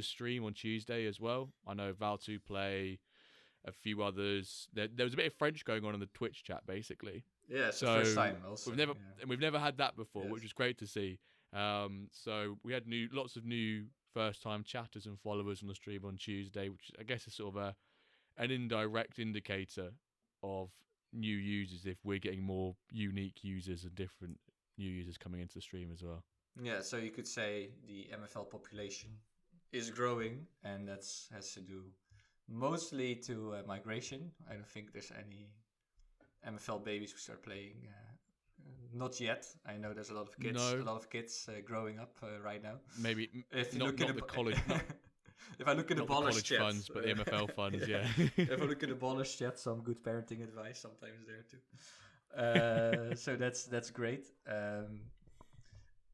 stream on Tuesday as well. I know Val2 play, a few others. There was a bit of French going on in the Twitch chat, basically. Yeah, it's the So first time also. we've never had that before, Yes. which was great to see. So we had lots of new first time chatters and followers on the stream on Tuesday, which I guess is sort of an indirect indicator of new users if we're getting more unique users and different new users coming into the stream as well. Yeah, so you could say the MFL population is growing, and that has to do mostly to migration. I don't think there's any MFL babies who start playing. Not yet. I know there's a lot of kids growing up right now. Maybe if you not, look not in the college. Not, if I look in the not the ballers college chat, funds, but the MFL funds, yeah. If I look in the ballers chat, some good parenting advice sometimes there too. So that's great.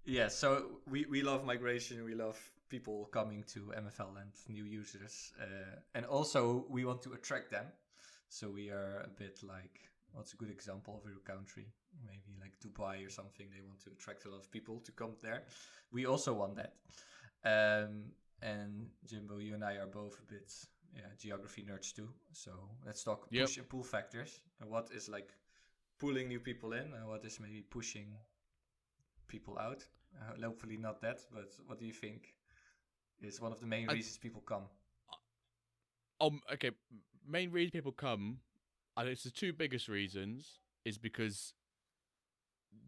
Yeah, so we love migration. We love people coming to MFL and new users, and also we want to attract them. So we are a bit like, what's a good example of a country? Maybe like Dubai or something. They want to attract a lot of people to come there. We also want that. And Jimbo, you and I are both a bit geography nerds too. So let's talk push and pull factors. And what is like pulling new people in, and what is maybe pushing people out? Hopefully not that, but what do you think is one of the main reasons people come? Okay, main reason people come, I think it's the two biggest reasons is because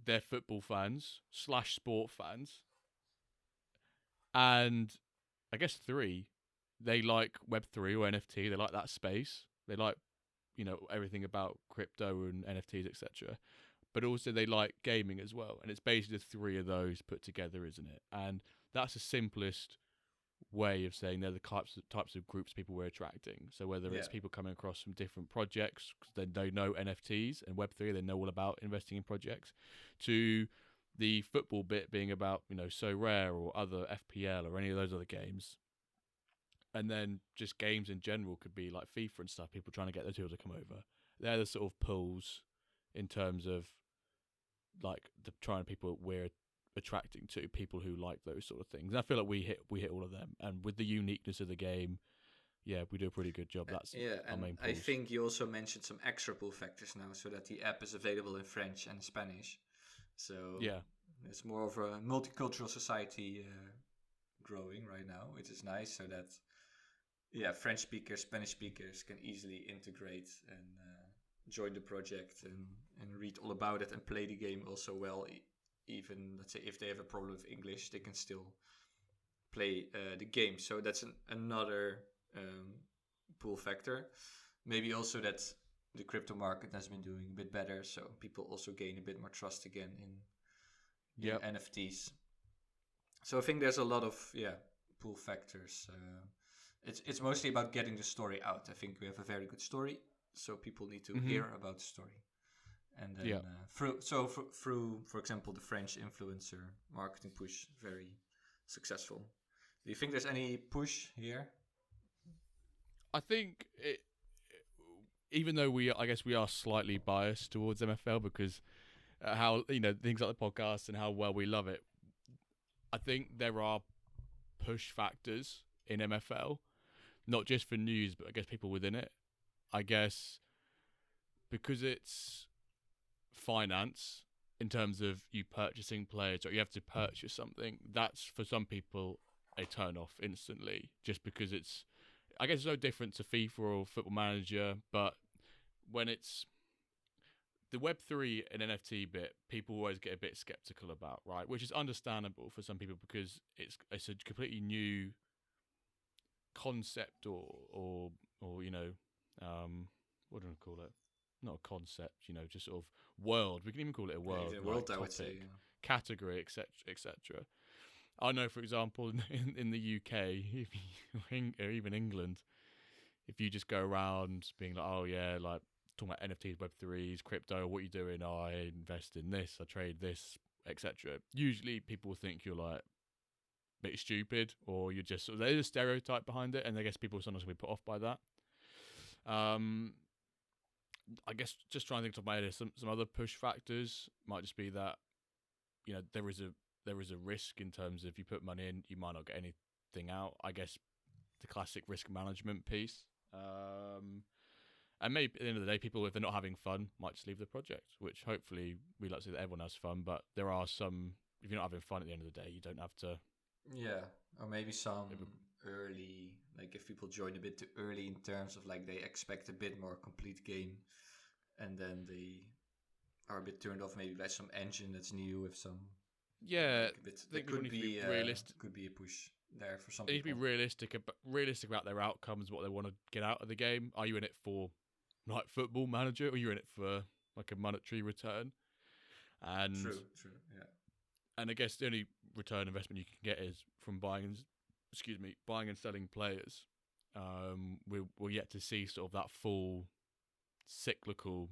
they're football fans / sport fans, and I guess three, they like Web3 or NFT. They like that space. They like everything about crypto and NFTs, etc. But also they like gaming as well, and it's basically the three of those put together, isn't it? And that's the simplest way of saying they're the types of groups people we're attracting. So whether it's people coming across from different projects, then they know NFTs and Web3, they know all about investing in projects, to the football bit being about So Rare or other FPL or any of those other games, and then just games in general could be like FIFA and stuff. People trying to get those people to come over. They're the sort of pulls in terms of like the trying people we're attracting to, people who like those sort of things. And I feel like we hit all of them, and with the uniqueness of the game, we do a pretty good job. That's our main pulls. I think you also mentioned some extra pull factors now, so that the app is available in French and Spanish. So it's more of a multicultural society growing right now, which is nice. So that French speakers, Spanish speakers can easily integrate and join the project and read all about it and play the game also well. Even, let's say, if they have a problem with English, they can still play the game. So that's another pull factor. Maybe also that the crypto market has been doing a bit better, so people also gain a bit more trust again in NFTs. So I think there's a lot of pull factors. It's mostly about getting the story out. I think we have a very good story, so people need to hear about the story. And then through, for example, the French influencer marketing push, very successful. Do you think there's any push here? I think even though I guess we are slightly biased towards MFL because how things like the podcast and how well we love it, I think there are push factors in MFL, not just for news, but I guess people within it. I guess because it's finance in terms of you purchasing players, or you have to purchase something, that's for some people a turn off instantly, just because I guess it's no different to FIFA or Football Manager, but when it's the Web3 and NFT bit, people always get a bit skeptical about, right? Which is understandable for some people because it's a completely new concept or what do I call it? not a concept, just sort of world. We can even call it a world, Even like world, I topic, would say. category, etc. I know, for example, in the UK, or even England, if you just go around being like, oh yeah, like talking about NFTs, Web3s, crypto, what are you doing? Oh, I invest in this, I trade this, etc. Usually people think you're like a bit stupid, or you're just there's a stereotype behind it, and I guess people sometimes will be put off by that. I guess just trying to think of my head, some other push factors might just be that there is a risk in terms of if you put money in, you might not get anything out. I guess the classic risk management piece. And maybe at the end of the day, people, if they're not having fun, might just leave the project, which hopefully we like to say that everyone has fun. But there are some, if you're not having fun at the end of the day, you don't have to. Yeah, or maybe some early, like if people join a bit too early in terms of like they expect a bit more complete game, and then they are a bit turned off maybe by some engine that's new with some Yeah, like a bit. I There think people could need to be be realistic. could be a push there for some They need to be people. realistic about their outcomes, what they want to get out of the game. Are you in it for like Football Manager, or are you in it for like a monetary return? And True, yeah. and I guess the only return investment you can get is from buying and selling players. We're yet to see sort of that full cyclical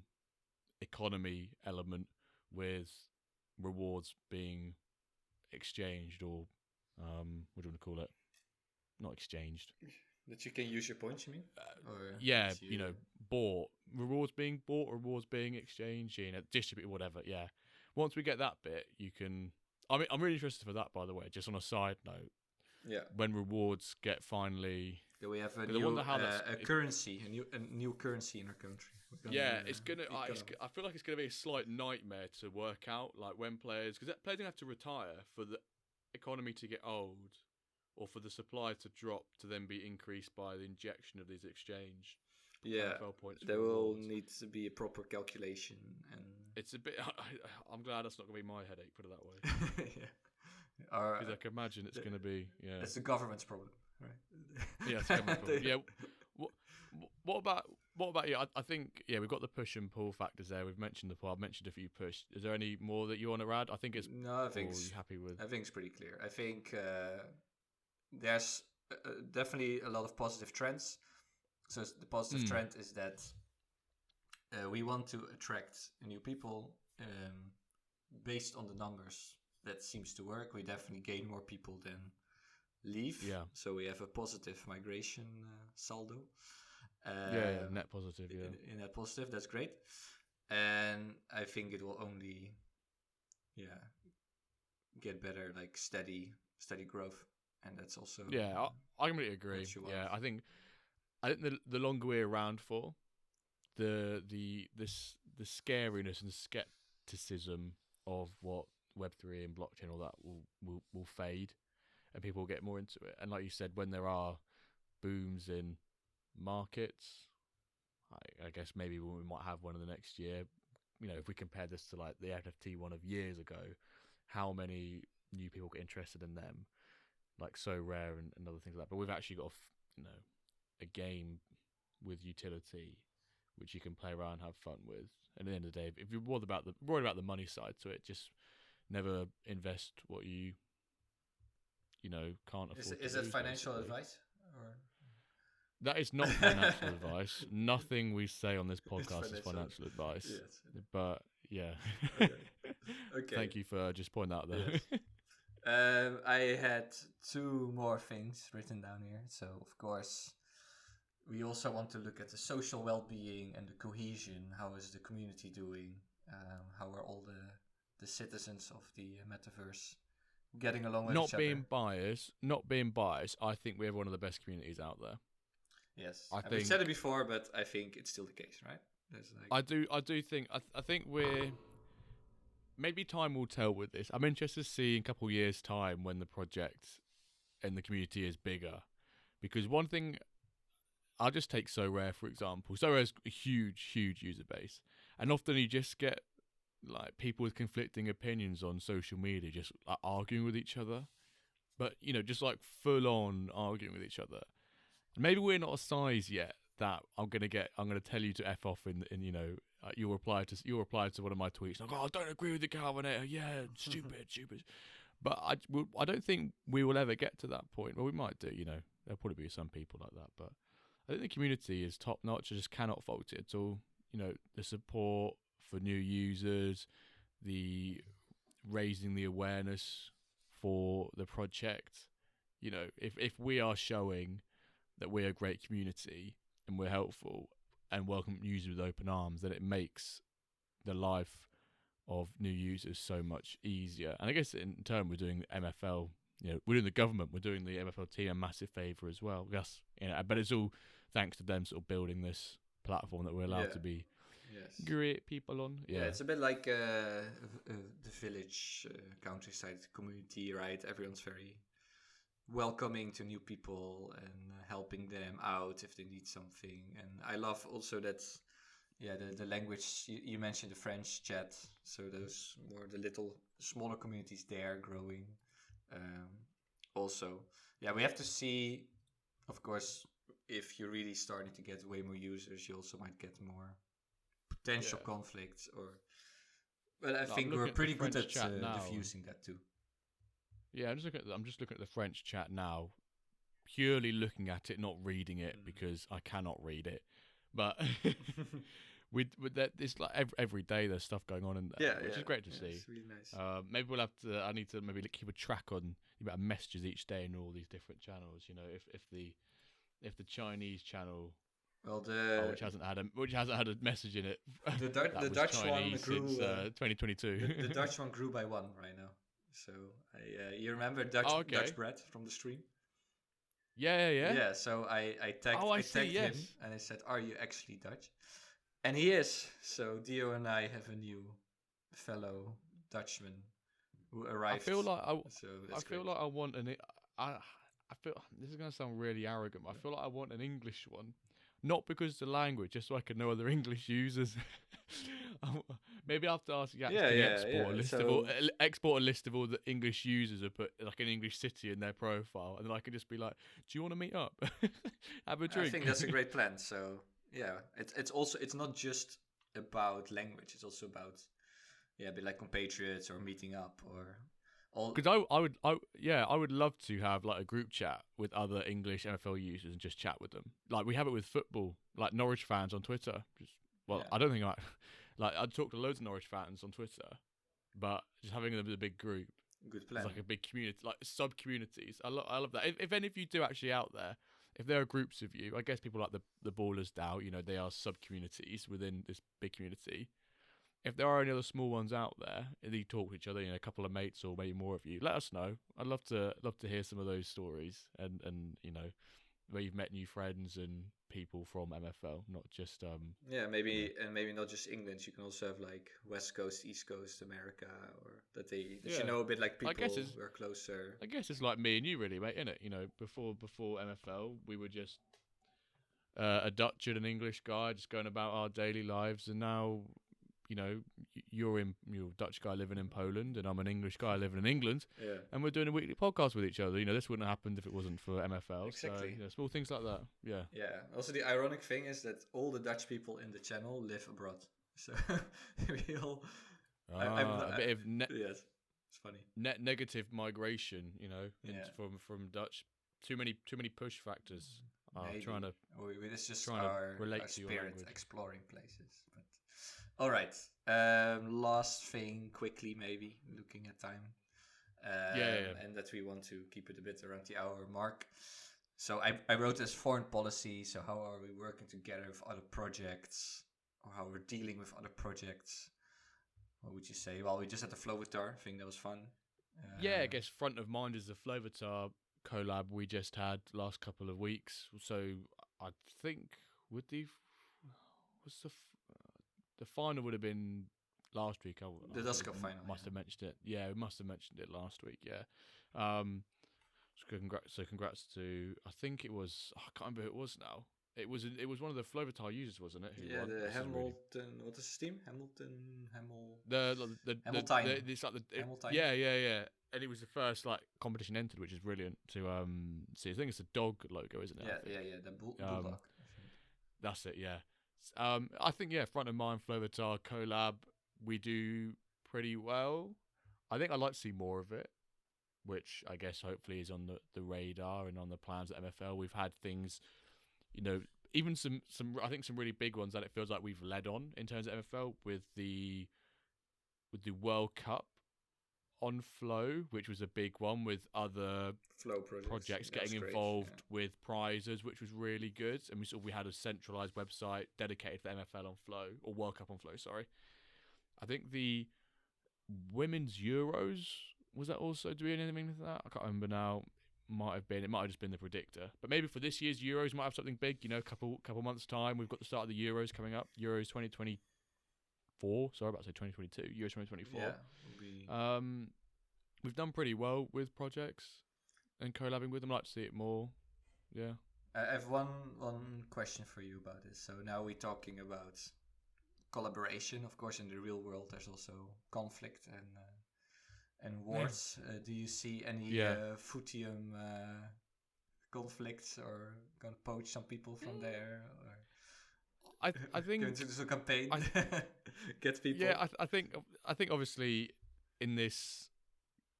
economy element with rewards being exchanged, or what do you want to call it? Not exchanged. That you can use your points, you mean? Or Yeah, that you, bought, rewards being exchanged, distributed, whatever. Yeah, once we get that bit, you can. I mean, I'm really interested for that, by the way. Just on a side note, yeah. when rewards get finally, Do we have a 'cause I new wonder how a currency, a new currency in our country? yeah, it's gonna. I feel like it's gonna be a slight nightmare to work out, like when players, because players don't have to retire for the economy to get old, or for the supply to drop to then be increased by the injection of these exchange MFL points. There for will rewards. need to be a proper calculation, and It's a bit. I'm glad that's not gonna be my headache. Put it that way. yeah, Because I can imagine it's going to be, it's the government's problem, right? Yeah, it's coming from. Yeah. What about you? I think we've got the push and pull factors there. We've mentioned the pull. I've mentioned a few push. Is there any more that you want to add? I think it's. No, I think are you happy with? I think it's pretty clear. I think there's definitely a lot of positive trends. So the positive trend is that we want to attract new people based on the numbers. That seems to work. We definitely gain more people than leave. Yeah. So we have a positive migration saldo. Net positive. Yeah. In net positive, that's great. And I think it will only, get better, like steady growth, and that's also. Yeah, I completely agree. Yeah, I think the longer we're around for, the scariness and skepticism of what Web3 and blockchain, all that will fade, and people will get more into it. And like you said, when there are booms in markets, I guess maybe we might have one in the next year. If we compare this to like the NFT one of years ago, how many new people get interested in them, like So Rare and other things like that. But we've actually got a game with utility which you can play around and have fun with. And at the end of the day, if you're worried about the money side to it, just never invest what you can't afford. Is it financial advice? Or? That is not financial advice. Nothing we say on this podcast is financial advice. Yes. But yeah. Okay. Thank you for just pointing that out there. Yes. I had two more things written down here. So of course, we also want to look at the social well-being and the cohesion. How is the community doing? How are all the citizens of the metaverse getting along with each other? Not being biased, I think we have one of the best communities out there. Yes, we've said it before, but I think it's still the case, right? I do think. I think we're. Maybe time will tell with this. I'm interested to see in a couple of years' time when the project and the community is bigger, because one thing. I'll just take So Rare for example. So Rare's a huge user base, and often you just get like people with conflicting opinions on social media, just like arguing with each other, but just like full on arguing with each other. Maybe we're not a size yet that, I'm gonna tell you to f off in you'll reply to one of my tweets like, oh, I don't agree with the Calvinator. Yeah, stupid. But I don't think we will ever get to that point. Well, we might do. There'll probably be some people like that, but I think the community is top notch. I just cannot fault it at all. The support for new users, the raising the awareness for the project. If we are showing that we're a great community and we're helpful and welcome users with open arms, then it makes the life of new users so much easier. And I guess in turn, we're doing MFL. We're doing the government. We're doing the MFL team a massive favour as well. Yes, but it's all thanks to them sort of building this platform that we're allowed to be great people on. Yeah, it's a bit like the village, countryside community, right? Everyone's very welcoming to new people and helping them out if they need something. And I love also that, the language you mentioned, the French chat. So those more the little smaller communities there growing. Also, we have to see, of course, if you're really starting to get way more users, you also might get more potential conflicts. But I think we're pretty good at diffusing that too. Yeah, I'm just looking at the French chat now, purely looking at it, not reading it because I cannot read it. But with that, it's like every day there's stuff going on in there, which is great to see. It's really nice. Maybe we'll have to. I need to maybe keep a track on the amount of messages each day in all these different channels. If the Chinese channel, which hasn't had a message in it, the Dutch one grew since 2022. The Dutch one grew by 1 right now. So you remember Dutch Bread from the stream? Yeah. So I tagged him and I said, "Are you actually Dutch?" And he is. So Dio and I have a new fellow Dutchman who arrived. I feel like I want I feel this is gonna sound really arrogant, but I feel like I want an English one. Not because of the language, just so I can know other English users. Maybe I have to ask export a list of all the English users who put like an English city in their profile, and then I can just be like, "Do you want to meet up? Have a drink?" I think that's a great plan. So it's not just about language; it's also about a bit like compatriots or meeting up or all. Because I would love to have like a group chat with other English MFL users and just chat with them. Like we have it with football, like Norwich fans on Twitter. I don't think I talk to loads of Norwich fans on Twitter, but just having them as a big group, good plan. It's like a big community, like sub communities. I love that. If any of you do actually out there, if there are groups of you, I guess people like the Ballers DAO, they are sub communities within this big community. If there are any other small ones out there, and you talk to each other, a couple of mates or maybe more of you, let us know. I'd love to hear some of those stories and where you've met new friends and people from MFL, not just maybe not just England. You can also have like West Coast, East Coast, America, or that a bit like people who are closer. I guess it's like me and you, really, mate, innit? Before MFL, we were just a Dutch and an English guy just going about our daily lives, and now. You're a Dutch guy living in Poland, and I'm an English guy living in England, and we're doing a weekly podcast with each other. This wouldn't have happened if it wasn't for MFL. Exactly. So, small things like that. Yeah. Yeah. Also, the ironic thing is that all the Dutch people in the channel live abroad. So we all. A bit of yes, it's funny. Net negative migration. From Dutch. Too many push factors. Trying to. It's just our spirit exploring places. But all right. Last thing, quickly, maybe looking at time. And that we want to keep it a bit around the hour mark. So I wrote this foreign policy. So how are we working together with other projects, or how we're dealing with other projects? What would you say? Well, we just had the Flovatar. I think that was fun. I guess front of mind is the Flovatar collab we just had last couple of weeks. So I think the final would have been last week. The Dust Cup final. Must have mentioned it. Yeah, we must have mentioned it last week. Yeah. So congrats to. I think it was. I can't remember who it was now. It was one of the Flovatar users, wasn't it? Who won? The Hamilton. What is his team? Hamilton. Hamilton. It's like the. Hamilton. Yeah. And it was the first competition entered, which is brilliant to see. I think it's a dog logo, isn't it? Yeah. The bulldog. That's it. Yeah. I think front of mind Flovitar collab we do pretty well. I think I'd like to see more of it, which I guess hopefully is on the radar and on the plans at MFL. We've had things, you know, even some I think some really big ones that it feels like we've led on in terms of MFL with the World Cup on Flow, which was a big one with other Flow projects. projects That was getting great, involved yeah. with prizes, which was really good. And we had a centralized website dedicated for MFL on Flow or World Cup on Flow. Sorry, I think the Women's Euros was that also doing anything with that? I can't remember now. It might have just been the predictor, but maybe for this year's Euros might have something big. You know, couple months time, we've got the start of the Euros coming up. Euros 2024. Sorry about to say 2022. Euros 2024. Yeah, we We've done pretty well with projects and collabing with them. I'd like to see it more. Yeah. I have one question for you about this. So now we're talking about collaboration. Of course, in the real world, there's also conflict and wars. Do you see any Futium conflicts, or gonna poach some people from there, or I think going to do some campaign, get people? Yeah, I think obviously in this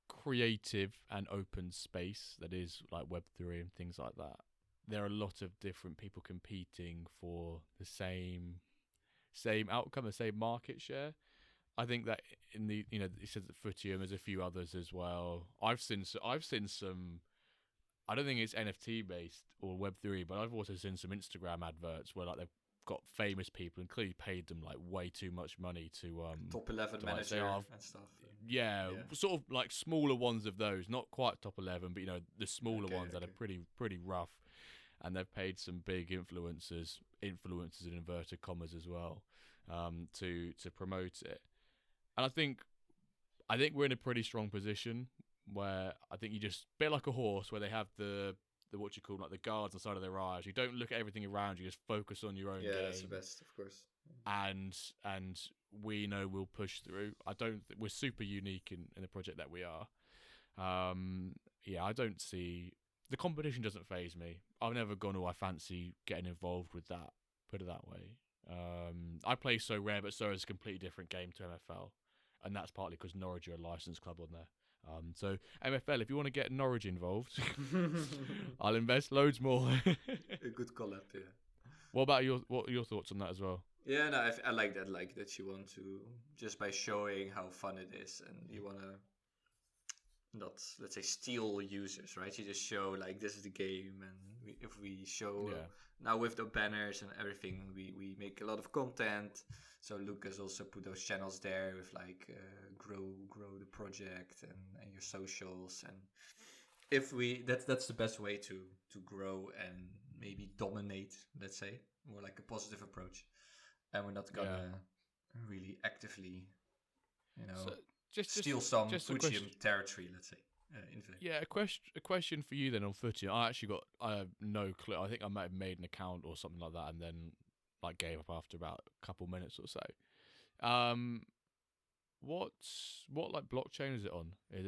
creative and open space that is like Web3 and things like that, there are a lot of different people competing for the same outcome, the same market share. I think that in the it says that Futium, there's a few others as well. I've seen some. I don't think it's NFT based or Web3, but I've also seen some Instagram adverts where like they've got famous people and clearly paid them like way too much money to top 11 to, manager like, and stuff. yeah, sort of like smaller ones of those, not quite top 11, but the smaller ones that are pretty rough, and they've paid some big influencers in inverted commas as well, to promote it. And I think we're in a pretty strong position where I think you just bit like a horse where they have the what you call like the guards on the side of their eyes. You don't look at everything around you, just focus on your own game. Yeah, that's the best, of course. And we know we'll push through. I don't we're super unique in the project that we are. I don't see the competition doesn't faze me. I've never gone, I fancy getting involved with that. Put it that way. I play So Rare, but So is a completely different game to MFL, and that's partly because Norwich are a licensed club on there. So MFL, if you want to get Norwich involved, I'll invest loads more. A good collab, yeah. What are your thoughts on that as well? Yeah, no, I like that. Like that you want to, just by showing how fun it is, and you want to not, let's say, steal users, right? You just show like this is the game, and if we show now with the banners and everything, we make a lot of content. So Lucas also put those channels there with like grow the project and your socials, and if we that's the best way to grow and maybe dominate, let's say, more like a positive approach, and we're not gonna really actively, steal some Futium territory, let's say. A question for you then on Futium. I have no clue. I think I might have made an account or something like that, and then like gave up after about a couple minutes or so. What like blockchain is it on? Is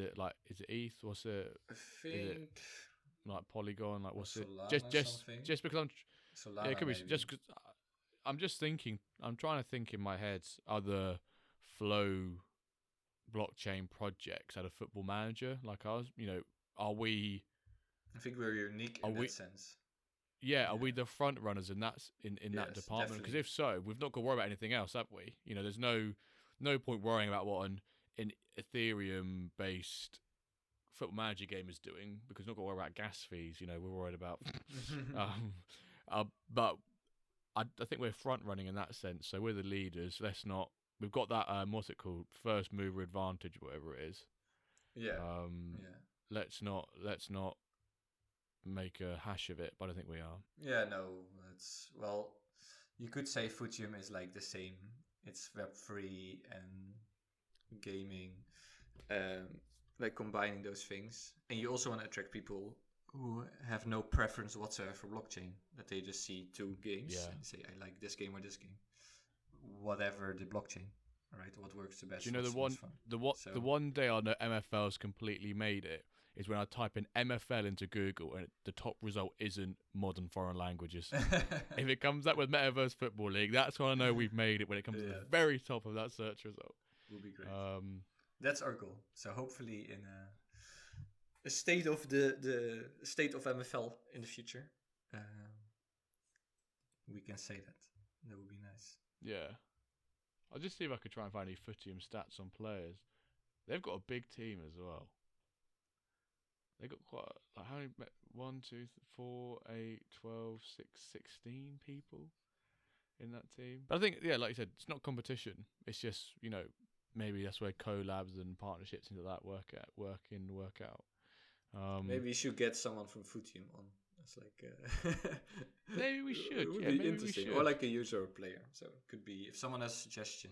it ETH? What's it? I think is it like Polygon? Like what's Solana, it? Just because I'm Solana, it could be maybe. just because I'm just thinking. I'm trying to think in my head other Flow blockchain projects at a Football Manager like ours. Are we? I think we're unique in that sense. Yeah, are we the front runners in that that department? Because if so, we've not got to worry about anything else, have we? There's no point worrying about what an Ethereum based Football Manager game is doing, because we're not got to worry about gas fees. We're worried about. But I think we're front running in that sense. So we're the leaders. Let's not. We've got that. What's it called? First mover advantage, whatever it is. Yeah. Let's not make a hash of it, but I think we are. Yeah, no, you could say Futium is like the same. It's Web3 and gaming, like combining those things. And you also want to attract people who have no preference whatsoever for blockchain, that they just see two games and say, I like this game or this game, whatever the blockchain, right? What works the best? Do you know the one day I know MFL's completely made it is when I type in MFL into Google and the top result isn't modern foreign languages. If it comes up with Metaverse Football League, that's when I know we've made it, when it comes to the very top of that search result. Will be great. That's our goal. So hopefully in a state of the state of MFL in the future, we can say that. That would be nice. Yeah. I'll just see if I could try and find any Footium stats on players. They've got a big team as well. They got quite like how many? 1, 2, 4, 8, 12, 6, 16 people in that team. But I think, yeah, like you said, it's not competition. It's just, you know, maybe that's where collabs and partnerships into that work out. Maybe you should get someone from Footium on. It's like maybe we should. It would yeah, be maybe interesting, we should. or like a user or player. So it could be, if someone has a suggestion,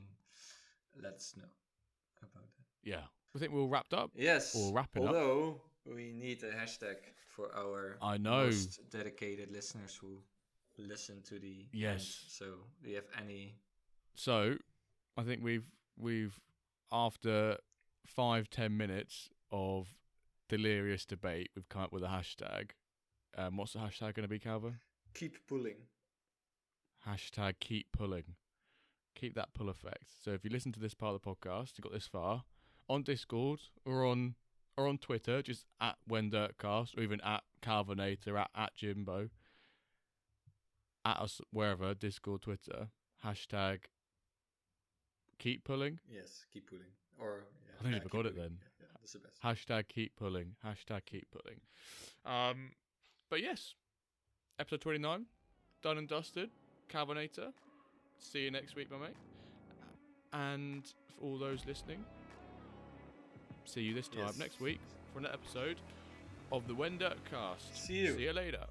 let us know about that. Yeah, I think we're all wrapped up. Yes, or wrapping up. Although we need a hashtag for our most dedicated listeners who listen to the end. So do you have any? So I think we've after 5-10 minutes of delirious debate, we've come up with a hashtag. What's the hashtag going to be, Calvin? Keep pulling. Hashtag keep pulling. Keep that pull effect. So if you listen to this part of the podcast, you got this far, on Discord or on Twitter, just at WenDirks, or even at Calvinator, at Jimbo, at us wherever, Discord, Twitter, hashtag keep pulling. Yes, keep pulling. Or yeah, I think you've got it then. Yeah, that's the best. Hashtag keep pulling. Hashtag keep pulling. But yes, episode 29, done and dusted. Calvinator. See you next week, my mate. And for all those listening, see you this time next week for an episode of the WenDirks cast. See you. See you later.